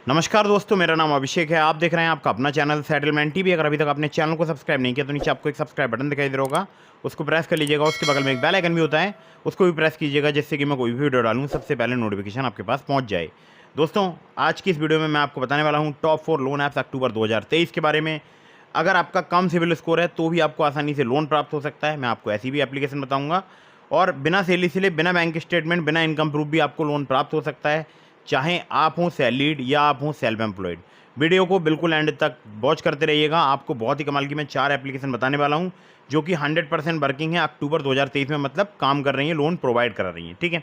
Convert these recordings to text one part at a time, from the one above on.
नमस्कार दोस्तों, मेरा नाम अभिषेक है। आप देख रहे हैं आपका अपना चैनल सेटलमेंट टीवी। अगर अभी तक आपने चैनल को सब्सक्राइब नहीं किया तो नीचे आपको एक सब्सक्राइब बटन दिखाई दे रहा होगा, उसको प्रेस कर लीजिएगा। उसके बगल में एक बेल आइकन भी होता है, उसको भी प्रेस कीजिएगा, जिससे कि मैं कोई भी वीडियो डालूँ सबसे पहले नोटिफिकेशन आपके पास पहुँच जाए। दोस्तों, आज की इस वीडियो में मैं आपको बताने वाला हूँ टॉप 4 लोन ऐप्स अक्टूबर 2023 के बारे में। अगर आपका कम सिविल स्कोर है तो भी आपको आसानी से लोन प्राप्त हो सकता है। मैं आपको ऐसी भी एप्लीकेशन बताऊँगा, और बिना सेली सिले, बिना बैंक स्टेटमेंट, बिना इनकम प्रूफ भी आपको लोन प्राप्त हो सकता है, चाहे आप हों सैलरीड या आप हों सेल्फ एम्प्लॉयड। वीडियो को बिल्कुल एंड तक वॉच करते रहिएगा। आपको बहुत ही कमाल की मैं 4 एप्लीकेशन बताने वाला हूं, जो कि 100% वर्किंग है अक्टूबर 2023 में, मतलब काम कर रही हैं, लोन प्रोवाइड करा रही हैं। ठीक है,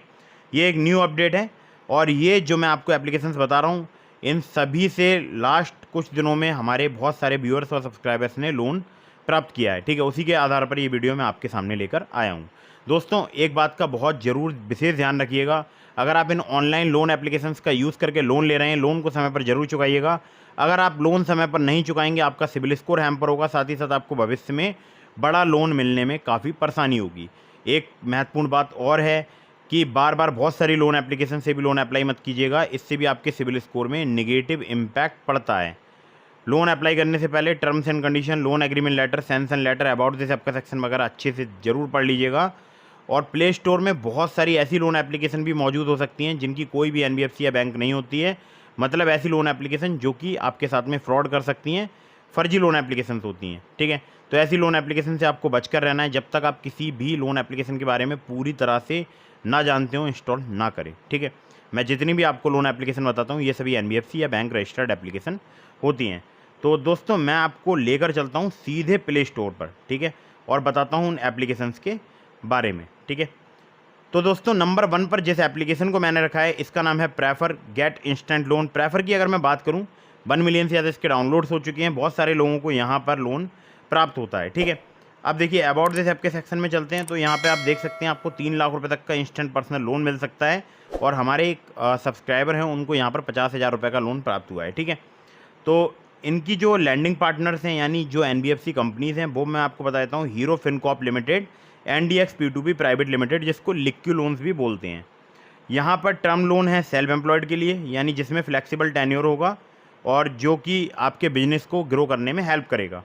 ये एक न्यू अपडेट है, और ये जो मैं आपको एप्लीकेशंस बता रहा हूँ, इन सभी से लास्ट कुछ दिनों में हमारे बहुत सारे व्यूअर्स और सब्सक्राइबर्स ने लोन प्राप्त किया है। ठीक है, उसी के आधार पर ये वीडियो मैं आपके सामने लेकर आया हूँ। दोस्तों, एक बात का बहुत ज़रूर विशेष ध्यान रखिएगा। अगर आप इन ऑनलाइन लोन एप्लीकेशंस का यूज़ करके लोन ले रहे हैं, लोन को समय पर जरूर चुकाइएगा। अगर आप लोन समय पर नहीं चुकाएंगे, आपका सिबिल स्कोर हैम्पर होगा, साथ ही साथ आपको भविष्य में बड़ा लोन मिलने में काफ़ी परेशानी होगी। एक महत्वपूर्ण बात और है कि बार बार बहुत सारी लोन एप्लीकेशन से भी लोन अप्लाई मत कीजिएगा, इससे भी आपके सिबिल स्कोर में नेगेटिव इम्पैक्ट पड़ता है। लोन अप्लाई करने से पहले terms and condition, loan agreement letter, sanction letter, about this आपका सेक्शन वगैरह अच्छे से ज़रूर पढ़ लीजिएगा। और प्ले स्टोर में बहुत सारी ऐसी लोन एप्लीकेशन भी मौजूद हो सकती हैं जिनकी कोई भी एनबीएफसी या बैंक नहीं होती है, मतलब ऐसी लोन एप्लीकेशन जो कि आपके साथ में फ्रॉड कर सकती हैं, फर्जी लोन एप्लीकेशन होती हैं। ठीक है, तो ऐसी लोन एप्लीकेशन से आपको बचकर रहना है। जब तक आप किसी भी लोन एप्लीकेशन के बारे में पूरी तरह से ना जानते हो, इंस्टॉल ना करें। ठीक है, मैं जितनी भी आपको लोन एप्लीकेशन बताता हूँ, ये सभी एनबीएफसी या बैंक रजिस्टर्ड एप्लीकेशन होती हैं। तो दोस्तों, मैं आपको लेकर चलता हूँ सीधे प्ले स्टोर पर, ठीक है, और बताता हूँ उन एप्लीकेशंस के बारे में। ठीक है, तो दोस्तों, नंबर 1 पर जिस एप्लीकेशन को मैंने रखा है, इसका नाम है prefer get instant loan. Prefer की अगर मैं बात करूं, 1 मिलियन से ज़्यादा इसके डाउनलोड्स हो चुके हैं। बहुत सारे लोगों को यहां पर लोन प्राप्त होता है। ठीक है, अब देखिए, अबाउट दिस ऐप के सेक्शन में चलते हैं, तो यहाँ पे आप देख सकते हैं आपको 3 लाख रुपए तक का इंस्टेंट पर्सनल लोन मिल सकता है, और हमारे एक सब्सक्राइबर हैं, उनको यहाँ पर 50,000 रुपये का लोन प्राप्त हुआ है। ठीक है, तो इनकी जो लैंडिंग पार्टनर्स हैं, यानी जो एनबीएफसी कंपनीज़ हैं, वो मैं आपको बता देता हूँ। Hero Fincorp limited, NDX P2P private limited, जिसको लिक्विड लोन्स भी बोलते हैं। यहाँ पर टर्म लोन है सेल्फ एम्प्लॉयड के लिए, यानी जिसमें फ्लेक्सिबल टेन्योर होगा और जो कि आपके बिजनेस को ग्रो करने में हेल्प करेगा।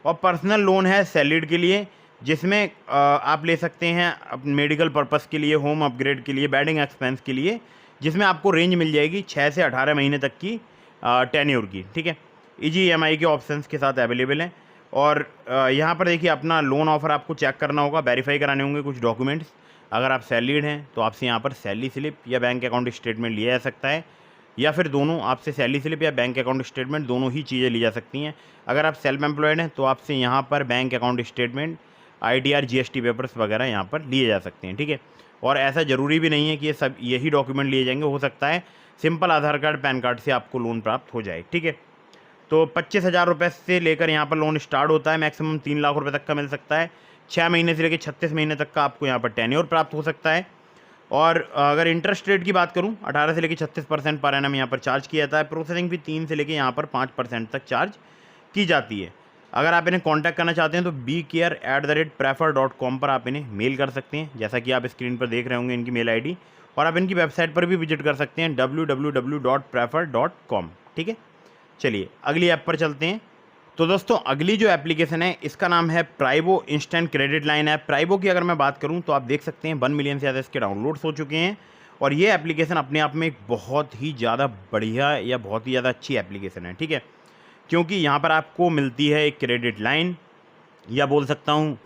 और पर्सनल लोन है सैलरीड के लिए, जिसमें आप ले सकते हैं अपने मेडिकल पर्पस के लिए, होम अपग्रेड के लिए, वेडिंग एक्सपेंस के लिए, जिसमें आपको रेंज मिल जाएगी 6 से 18 महीने तक की टेन्योर की। ठीक है, इजी ईएमआई के ऑप्शंस के साथ अवेलेबल हैं। और यहाँ पर देखिए, अपना लोन ऑफ़र आपको चेक करना होगा, वेरीफाई कराने होंगे कुछ डॉक्यूमेंट्स। अगर आप सैलरीड हैं तो आपसे यहाँ पर सैलरी स्लिप या बैंक अकाउंट स्टेटमेंट लिया जा सकता है, या फिर दोनों, आपसे सैलरी स्लिप या बैंक अकाउंट स्टेटमेंट दोनों ही चीज़ें ली जा सकती हैं। अगर आप सेल्फ एम्प्लॉयड हैं तो आपसे यहाँ पर bank account statement, ITR, GST papers वगैरह यहाँ पर लिए जा सकते हैं। ठीक है, और ऐसा ज़रूरी भी नहीं है कि ये सब यही डॉक्यूमेंट लिए जाएंगे, हो सकता है सिंपल आधार कार्ड, पैन कार्ड से आपको लोन प्राप्त हो जाए। ठीक है, तो 25,000 रुपये से लेकर यहाँ पर लोन स्टार्ट होता है, मैक्सिमम 3 लाख रुपए तक का मिल सकता है। 6 महीने से लेकर 36 महीने तक का आपको यहाँ पर टेन्योर प्राप्त हो सकता है। और अगर इंटरेस्ट रेट की बात करूँ, 18 से लेकर 36% पर एनम यहाँ पर चार्ज किया जाता है। प्रोसेसिंग भी 3 से लेकर यहाँ पर 5% तक चार्ज की जाती है। अगर आप इन्हें कॉन्टैक्ट करना चाहते हैं तो bcare@prefer.com पर आप इन्हें मेल कर सकते हैं, जैसा कि आप स्क्रीन पर देख रहे होंगे इनकी मेल आईडी। और आप इनकी वेबसाइट पर भी विजिट कर सकते हैं, www.prefer.com। ठीक है, चलिए अगली ऐप पर चलते हैं। तो दोस्तों, अगली जो एप्लीकेशन है, इसका नाम है प्राइबो इंस्टेंट क्रेडिट लाइन ऐप। प्राइबो की अगर मैं बात करूं तो आप देख सकते हैं 1 मिलियन से ज़्यादा इसके डाउनलोड्स हो चुके हैं, और ये एप्लीकेशन अपने आप में एक बहुत ही ज़्यादा बढ़िया या बहुत ही ज़्यादा अच्छी एप्लीकेशन है। ठीक है, क्योंकि यहाँ पर आपको मिलती है एक क्रेडिट लाइन, या बोल सकता हूँ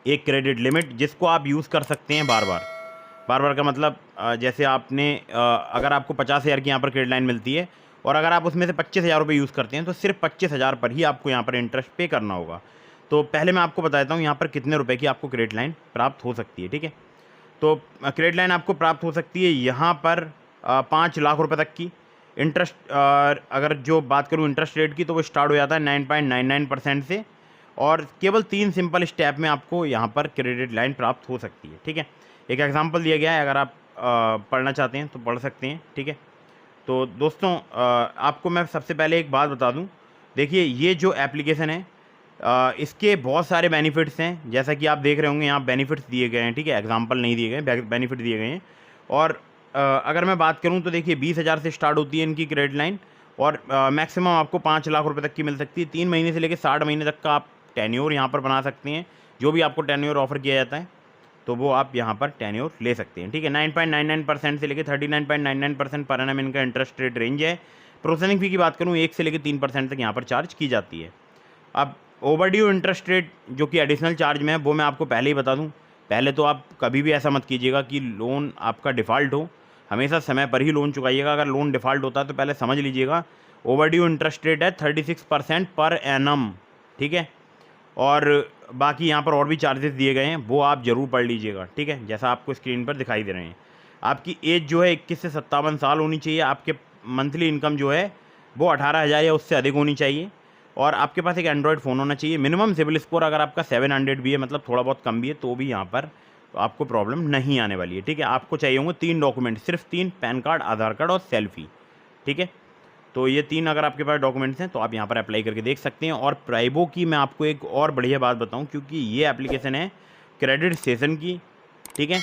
एक क्रेडिट लिमिट, जिसको आप यूज़ कर सकते हैं बार बार का मतलब, जैसे आपने अगर आपको 50,000 की यहाँ पर क्रेडिट लाइन मिलती है, और अगर आप उसमें से 25,000 रुपये यूज़ करते हैं, तो सिर्फ 25,000 पर ही आपको यहाँ पर इंटरेस्ट पे करना होगा। तो पहले मैं आपको बता देता हूँ यहाँ पर कितने रुपए की आपको क्रेडिट लाइन प्राप्त हो सकती है। ठीक है, तो क्रेडिट लाइन आपको प्राप्त हो सकती है यहाँ पर 5 लाख रुपए तक की। इंटरेस्ट, अगर जो बात करूँ इंटरेस्ट रेट की, तो वो स्टार्ट हो जाता है 9.99% से, और केवल 3 सिंपल स्टेप में आपको यहाँ पर क्रेडिट लाइन प्राप्त हो सकती है। ठीक है, एक एग्जांपल दिया गया है, अगर आप पढ़ना चाहते हैं तो पढ़ सकते हैं। ठीक है, तो दोस्तों, आपको मैं सबसे पहले एक बात बता दूं। देखिए, ये जो एप्लीकेशन है, इसके बहुत सारे बेनिफिट्स हैं, जैसा कि आप देख रहे होंगे यहाँ बेनिफिट्स दिए गए हैं। ठीक है, एग्जांपल नहीं दिए गए, बेनिफिट दिए गए हैं। और अगर मैं बात करूँ तो देखिए, 20,000 से स्टार्ट होती है इनकी क्रेडिट लाइन, और मैक्सिमम आपको 5 लाख रुपए तक की मिल सकती है। 3 महीने से लेकर 60 महीने तक का आप टेन्योर यहाँ पर बना सकते हैं। जो भी आपको टेन्योर ऑफर किया जाता है तो वो आप यहाँ पर टेन्योर ले सकते हैं, ठीक है। 9.99% से लेकर 39.99% पर एनम इनका इंटरेस्ट रेट रेंज है। प्रोसेसिंग फ़ी की बात करूँ 1 से लेकर 3% तक यहाँ पर चार्ज की जाती है। अब ओवरड्यू इंटरेस्ट रेट जो कि एडिशनल चार्ज में है वो मैं आपको पहले ही बता दूँ। पहले तो आप कभी भी ऐसा मत कीजिएगा कि लोन आपका डिफ़ॉल्ट हो, हमेशा समय पर ही लोन चुकाइएगा। अगर लोन डिफ़ॉल्ट होता है तो पहले समझ लीजिएगा ओवरड्यू इंटरेस्ट रेट है 36% पर एनम, ठीक है। और बाकी यहाँ पर और भी चार्जेस दिए गए हैं, वो आप ज़रूर पढ़ लीजिएगा, ठीक है, जैसा आपको स्क्रीन पर दिखाई दे रहे हैं। आपकी एज जो है 21 से 57 साल होनी चाहिए। आपके मंथली इनकम जो है वो 18,000 या उससे अधिक होनी चाहिए। और आपके पास एक एंड्रॉयड फ़ोन होना चाहिए। मिनिमम सिबिल स्कोर अगर आपका 700 भी है, मतलब थोड़ा बहुत कम भी है, तो भी यहाँ पर आपको प्रॉब्लम नहीं आने वाली है, ठीक है। आपको चाहिए होंगे 3 डॉक्यूमेंट, सिर्फ 3, पैन कार्ड, आधार कार्ड और सेल्फी, ठीक है। तो ये 3 अगर आपके पास डॉक्यूमेंट्स हैं तो आप यहाँ पर अप्लाई करके देख सकते हैं। और प्राइबो की मैं आपको एक और बढ़िया बात बताऊँ, क्योंकि ये एप्लीकेशन है क्रेडिट सेशन की, ठीक है।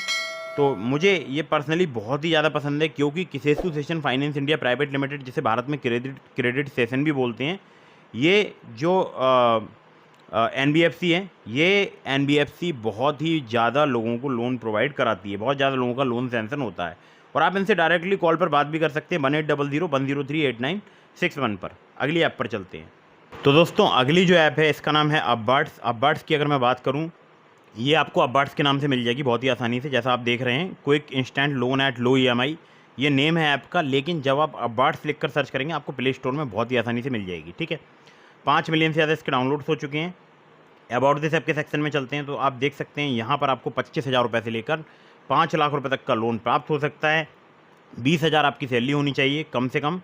तो मुझे ये पर्सनली बहुत ही ज़्यादा पसंद है, क्योंकि Kisetsu Saison finance India private limited, जिसे भारत में क्रेडिट सेशन भी बोलते हैं, ये जो NBFC है, ये NBFC बहुत ही ज़्यादा लोगों को लोन प्रोवाइड कराती है, बहुत ज़्यादा लोगों का लोन सैंक्शन होता है। और आप इनसे डायरेक्टली कॉल पर बात भी कर सकते हैं 1800-103-8961 पर। अगली ऐप पर चलते हैं। तो दोस्तों अगली जो ऐप है इसका नाम है अपबार्ट्स। अपबार्ट्स की अगर मैं बात करूं, ये आपको अपबार्ट्स के नाम से मिल जाएगी बहुत ही आसानी से। जैसा आप देख रहे हैं, quick instant loan at low EMI, ये नेम है ऐप का। लेकिन जब आप अपबार्ट्स लिख कर सर्च करेंगे आपको प्ले स्टोर में बहुत ही आसानी से मिल जाएगी, ठीक है। 5 मिलियन से ज़्यादा इसके डाउनलोड्स हो चुके हैं। अबाउट दिस ऐप के सेक्शन में चलते हैं तो आप देख सकते हैं यहाँ पर आपको 25,000 रुपये से लेकर 5 लाख रुपए तक का लोन प्राप्त हो सकता है। 20,000 आपकी सैलरी होनी चाहिए कम से कम,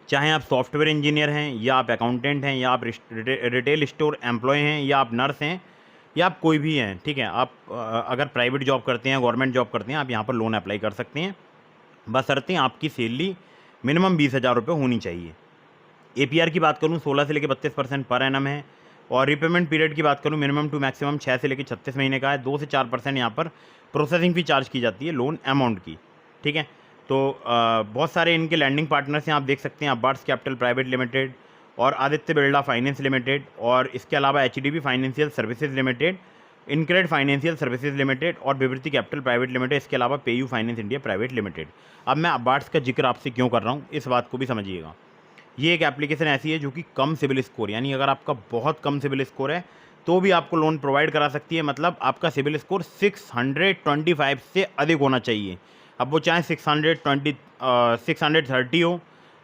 चाहे आप सॉफ्टवेयर इंजीनियर हैं, या आप अकाउंटेंट हैं, या आप रिटेल स्टोर एम्प्लॉय हैं, या आप नर्स हैं, या आप कोई भी हैं, ठीक है। आप अगर प्राइवेट जॉब करते हैं, गवर्नमेंट जॉब करते हैं, आप यहाँ पर लोन अप्लाई कर सकते हैं। बशर्ते आपकी सैलरी मिनिमम 20,000 रुपये होनी चाहिए। APR की बात करूँ 16 से लेकर 32% पर एनम है। और रिपेमेंट पीरियड की बात करूँ मिनिमम टू मैक्सिमम 6 से लेकर 36 महीने का है। 2 से 4% यहाँ पर प्रोसेसिंग फ़ी चार्ज की जाती है लोन अमाउंट की, ठीक है। तो बहुत सारे इनके लैंडिंग पार्टनर्स हैं, आप देख सकते हैं। अपबार्ट्स कैपिटल प्राइवेट लिमिटेड और आदित्य बिरला फाइनेंस लिमिटेड, और इसके अलावा HDB financial services limited, InCred financial services limited और विवृति कैपिटल प्राइवेट लिमिटेड, इसके अलावा PayU finance India private limited. अब मैं अपबार्ट्स का जिक्र आपसे क्यों कर रहा हूँ, इस बात को भी समझिएगा। ये एक एप्लीकेशन ऐसी है जो कि कम सिबिल स्कोर, यानी अगर आपका बहुत कम सिबिल स्कोर है तो भी आपको लोन प्रोवाइड करा सकती है। मतलब आपका सिबिल स्कोर 625 से अधिक होना चाहिए। अब वो चाहे 630 हो,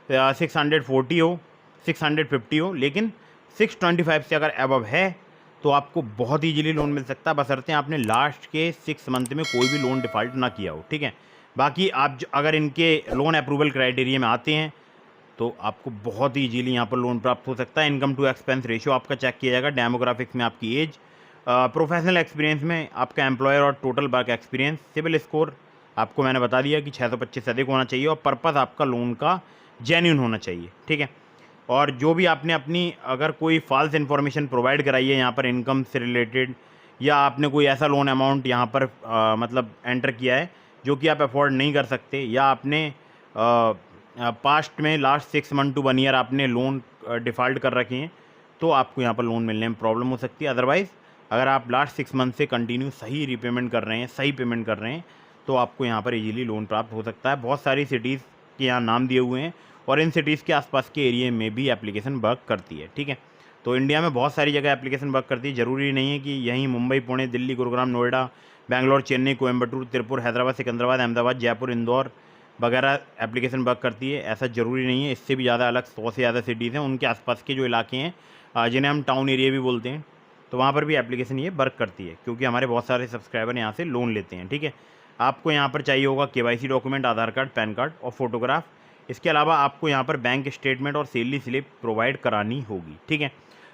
640 हो, 650 हो, लेकिन 625 से अगर अबव है तो आपको बहुत ईजीली लोन मिल सकता है, बशर्ते आपने लास्ट के 6 मंथ में कोई भी लोन डिफ़ॉल्ट ना किया हो, ठीक है। बाकी आप अगर इनके लोन अप्रूवल क्राइटेरिया में आते हैं तो आपको बहुत ही ईजीली यहाँ पर लोन प्राप्त हो सकता है। इनकम टू एक्सपेंस रेशियो आपका चेक किया जाएगा, डेमोग्राफिक्स में आपकी एज, प्रोफेशनल एक्सपीरियंस में आपका एम्प्लॉयर और total work experience, civil score आपको मैंने बता दिया कि 625 से अधिक होना चाहिए, और पर्पस आपका लोन का जेन्युइन होना चाहिए, ठीक है। और जो भी आपने अपनी अगर कोई फॉल्स इन्फॉर्मेशन प्रोवाइड कराई है यहाँ पर इनकम से रिलेटेड, या आपने कोई ऐसा लोन अमाउंट यहाँ पर मतलब एंटर किया है जो कि आप अफोर्ड नहीं कर सकते, या आपने पास्ट में लास्ट 6 मंथ टू 1 ईयर आपने लोन डिफ़ॉल्ट कर रखे हैं, तो आपको यहाँ पर लोन मिलने में प्रॉब्लम हो सकती है। अदरवाइज़ अगर आप लास्ट 6 मंथ से कंटिन्यू सही रीपेमेंट कर रहे हैं, सही पेमेंट कर रहे हैं, तो आपको यहाँ पर इजीली लोन प्राप्त हो सकता है। बहुत सारी सिटीज़ के यहाँ नाम दिए हुए हैं और इन सिटीज़ के आसपास के एरिया में भी एप्लीकेशन वर्क करती है, ठीक है। तो इंडिया में बहुत सारी जगह एप्लीकेशन वर्क करती है, ज़रूरी नहीं है कि यहीं मुंबई, पुणे, दिल्ली, गुरुग्राम, नोएडा, बेंगलोर, चेन्नई, कोयम्बटूर, तिरुपुर, हैदराबाद, सिकंदराबाद, अहमदाबाद, जयपुर, इंदौर वगैरह एप्लीकेशन वर्क करती है, ऐसा ज़रूरी नहीं है। इससे भी ज़्यादा अलग 100 से ज़्यादा सिटीज़ हैं, उनके आसपास के जो इलाके हैं जिन्हें हम टाउन एरिया भी बोलते हैं, तो वहाँ पर भी एप्लीकेशन ये वर्क करती है, क्योंकि हमारे बहुत सारे सब्सक्राइबर यहाँ से लोन लेते हैं, ठीक है। आपको यहाँ पर चाहिए होगा KYC डॉक्यूमेंट, आधार कार्ड, पैन कार्ड और फोटोग्राफ। इसके अलावा आपको यहाँ पर बैंक स्टेटमेंट और सैलरी स्लिप प्रोवाइड करानी होगी, ठीक है।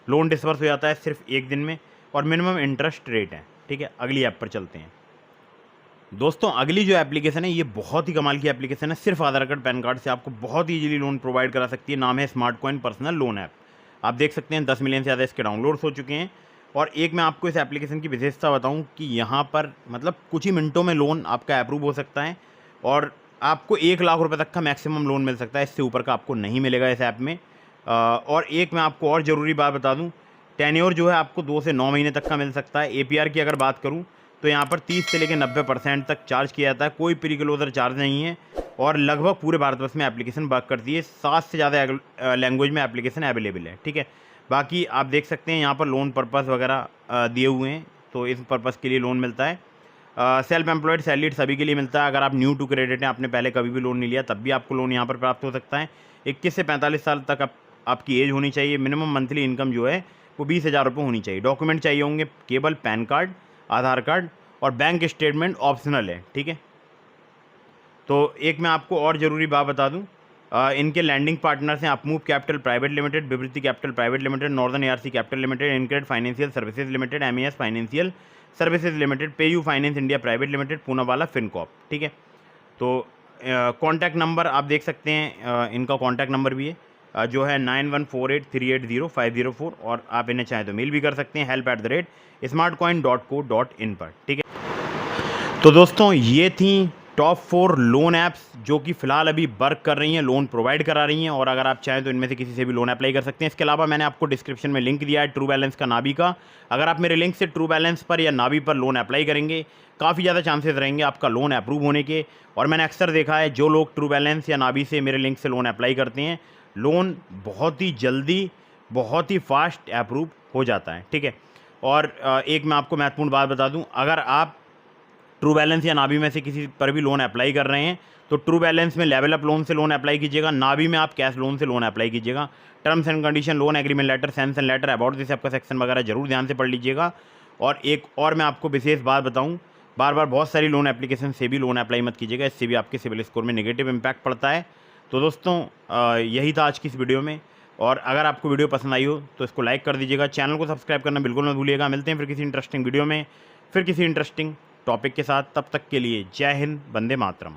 लोन डिस्बर्स हो जाता है सिर्फ 1 दिन में और मिनिमम इंटरेस्ट रेट है, ठीक है। अगली ऐप पर चलते हैं दोस्तों। अगली जो एप्लीकेशन है ये बहुत ही कमाल की एप्लीकेशन है, सिर्फ आधार कार्ड, पैन कार्ड से आपको बहुत ईजीली लोन प्रोवाइड करा सकती है। नाम है smart coin personal loan app. आप देख सकते हैं 10 मिलियन से ज़्यादा इसके डाउनलोड्स हो चुके हैं। और एक मैं आपको इस एप्लीकेशन की विशेषता बताऊं कि यहाँ पर मतलब कुछ ही मिनटों में लोन आपका अप्रूव हो सकता है, और आपको 1,00,000 रुपये तक का मैक्सिमम लोन मिल सकता है, इससे ऊपर का आपको नहीं मिलेगा इस ऐप में। और एक मैं आपको और ज़रूरी बात बता दूं, टेन्योर जो है आपको 2 से 9 महीने तक का मिल सकता है। एपीआर की अगर बात करूं तो यहाँ पर 30 से लेकर 90% तक चार्ज किया जाता है, कोई प्री क्लोजर चार्ज नहीं है और लगभग पूरे भारतवर्ष में एप्लीकेशन वर्क करती है। 7 से ज़्यादा लैंग्वेज में एप्लीकेशन अवेलेबल है, ठीक है। बाकी आप देख सकते हैं यहाँ पर लोन पर्पज़ वगैरह दिए हुए हैं, तो इस पर्पज़ के लिए लोन मिलता है। सेल्फ एम्प्लॉयड, सैलरीड सभी के लिए मिलता है। अगर आप न्यू टू क्रेडिट हैं, आपने पहले कभी भी लोन नहीं लिया, तब भी आपको लोन यहाँ पर प्राप्त हो सकता है। 21 से 45 साल तक आपकी एज होनी चाहिए। मिनिमम मंथली इनकम जो है वो 20,000 रुपये होनी चाहिए। डॉक्यूमेंट चाहिए होंगे केवल पैन कार्ड, आधार कार्ड और बैंक स्टेटमेंट ऑप्शनल है, ठीक है। तो एक मैं आपको और ज़रूरी बात बता दूं, इनके लैंडिंग पार्टनर्स हैं Upmove capital private limited, Vivriti capital private limited, northern ARC capital limited, InCred financial services limited, MAS financial services limited, PayU finance India private limited, Poonawalla Fincorp, ठीक है। तो कॉन्टैक्ट नंबर आप देख सकते हैं, इनका कॉन्टैक्ट नंबर भी है जो है 9148380504, और आप इन्हें चाहें तो मेल भी कर सकते हैं help@smartcoin.co.in पर, ठीक है। तो दोस्तों ये थी टॉप 4 लोन ऐप्स जो कि फ़िलहाल अभी वर्क कर रही हैं, लोन प्रोवाइड करा रही हैं, और अगर आप चाहें तो इनमें से किसी से भी लोन अप्लाई कर सकते हैं। इसके अलावा मैंने आपको डिस्क्रिप्शन में लिंक दिया है ट्रू बैलेंस का, नाबी का। अगर आप मेरे लिंक से ट्रू बैलेंस पर या नाबी पर लोन अप्लाई करेंगे, काफ़ी ज़्यादा चांसेस रहेंगे आपका लोन अप्रूव होने के। और मैंने अक्सर देखा है जो लोग ट्रू बैलेंस या नाबी से मेरे लिंक से लोन अप्लाई करते हैं, लोन बहुत ही जल्दी, बहुत ही फास्ट अप्रूव हो जाता है, ठीक है। और एक मैं आपको महत्वपूर्ण बात बता दूँ, अगर आप ट्रू बैलेंस या नाबी में से किसी पर भी लोन अप्लाई कर रहे हैं तो ट्रू बैलेंस में लेवल अप लोन से लोन अप्लाई कीजिएगा, नाबी में आप कैश लोन से लोन अप्लाई कीजिएगा। Terms and condition, loan agreement letter, sanction letter, about this आपका सेक्शन वगैरह जरूर ध्यान से पढ़ लीजिएगा। और एक और मैं आपको विशेष बात बताऊं, बार बार बहुत सारी लोन एप्लीकेशन से भी लोन अप्लाई मत कीजिएगा, इससे भी आपके सिविल स्कोर में नेगेटिव इम्पैक्ट पड़ता है। तो दोस्तों यही था आज की इस वीडियो में, और अगर आपको वीडियो पसंद आई हो तो इसको लाइक कर दीजिएगा, चैनल को सब्सक्राइब करना बिल्कुल मत भूलिएगा। मिलते हैं फिर किसी इंटरेस्टिंग वीडियो में, फिर किसी इंटरेस्टिंग टॉपिक के साथ। तब तक के लिए जय हिंद, वंदे मातरम।